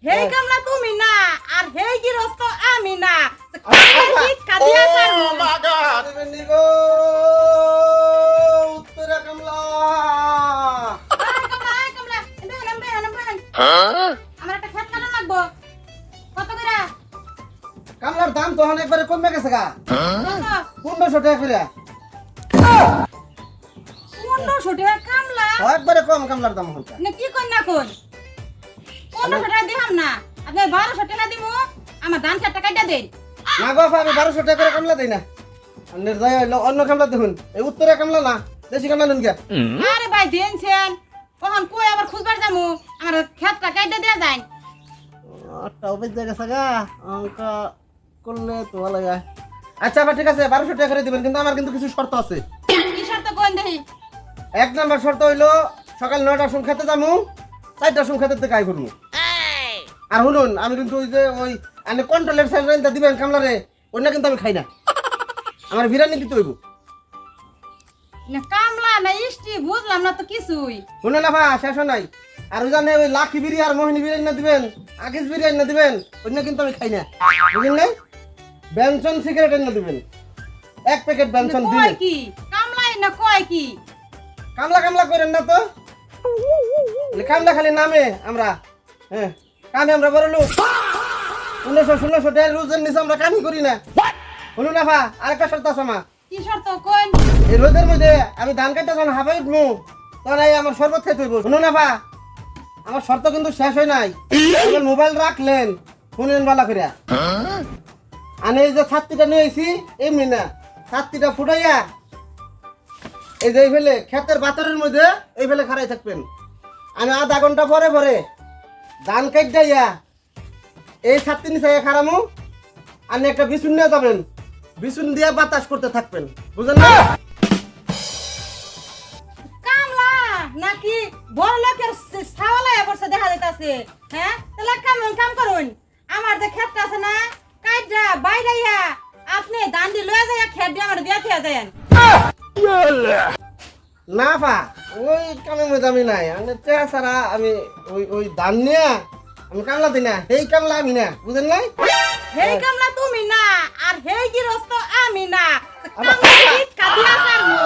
হেই কামলা তুমি না আর হেই গৃহস্থ আমি না শিক্ষা দিয়া ছাড়বো। উত্তরা কামলা আয় কামলা, বেহেন। আমার একটা খেত কাটা লাগবো। কত করে? কামলার দাম তো একবারে কমে গেছে গা। কত? 1500 টাকা করে। 1500 টাকা কামলা? একবারে কম কামলার দাম হচ্ছে। না কি কই না কই? 1500 টাকা দিহাম না। আপনি 1200 টাকা দিমু, আমার ধান খেতটা কাইটা দেন। না গো আমি 1200 টাকা করে কামলা দেই না। আপনার যাই হইলো অন্য কামলা দেখুন। এই উত্তরা কামলা না, দেশি কামলা নেন কে? আরে ভাই দেনছেন। কখন কই আবার খুঁজবার যামু, আমার খেতটা কাইটা দেয়া যায়। আটটা অফিস জায়গা সাগা অঙ্ক করলে তো ভালো হয়। আচ্ছা আবার ঠিক আছে 1200 টাকা করে দিবেন, কিন্তু আমার কিন্তু কিছু শর্ত আছে। কি শর্ত কোন দেহি? এক নাম্বার শর্ত হইলো সকাল 9টার সময় খেতে যামু, 4টার সময় খেতে থেকে আই করবো। আর শুনুন আমি কিন্তু ওই যে ওই আপনি কন্ট্রোলের সাইড রেন্টটা দিবেন কামলারে, ওইটা কিন্তু আমি খাই না। আমার বিরিয়ানি দিতে হইব। না কামলা না ইষ্টি বুঝলাম না তো কিছুই। শুনে না ভা শেষ নাই। আর ওই জানে ওই লাখি বিরিয়ানি আর মোহিনী বিরিয়ানি না দিবেন, আগিস বিরিয়ানি না দিবেন, ওইটা কিন্তু আমি খাই না। বুঝলেন না? বেনসন সিগারেট না দিবেন, 1 প্যাকেট বেনসন কয় দিবেন। কি কামলাই না কয় কি? কামলা কামলা করেন না তো, কামলা খালি নামে আমরা। হ্যাঁ কামে আমরা বড় লোক। 1500-1600 টাকা রোজের নিচে আমরা কামই করি না। শুনুন না ভা আরেকটা শর্ত আছে আমার। কি শর্ত কোন? এই রোদের মধ্যে আমি ধান কাটতে যখন হাঁপাই উঠবো তখন এই আমার শরবত খাইতে হইব। শুনুন না ভা আমার শর্ত কিন্তু শেষ হয় নাই। আমার মোবাইল রাখলেন শুনেন বালা করে। আমি এই যে ছাত্রীটা নিয়ে আইছি এমনি না, ছাত্রীটা ফুটাইয়া এই যে এই ফেলে ক্ষেতের বাতারের মধ্যে এই ফেলে খাড়াই থাকবেন। আমি আধা ঘন্টা পরে পরে ধান কাট যাইয়া এই ছাত্রী নিচে খারামু, আপনি একটা বিছুন নিয়ে যাবেন, বিছুন দিয়ে বাতাস করতে থাকবেন। বুঝলেন না? কামলা নাকি বড় লোকের ছাওয়ালায় বসে দেখা যাইতাছে। হ্যাঁ তাহলে কাম করুন, আমার যে ক্ষেতটা আছে না কাইটা বাইরাইয়া আপনি দান্ডি লয়ে যাইয়া ক্ষেত দিয়ে আমার দিয়া থিয়া যায়েন। না পা ওই কামের মধ্যে আমি নাই, আমি চেহারা ছাড়া আমি ওই ওই ধান নিয়ে আমি কামলা দিই না, এই কামলা আমি না। বুঝলেন নাই? হেই কামলা তুমি না আর হেই গৃহস্থ আমি না। কামলা শিক্ষা দিয়া ছাড়বো।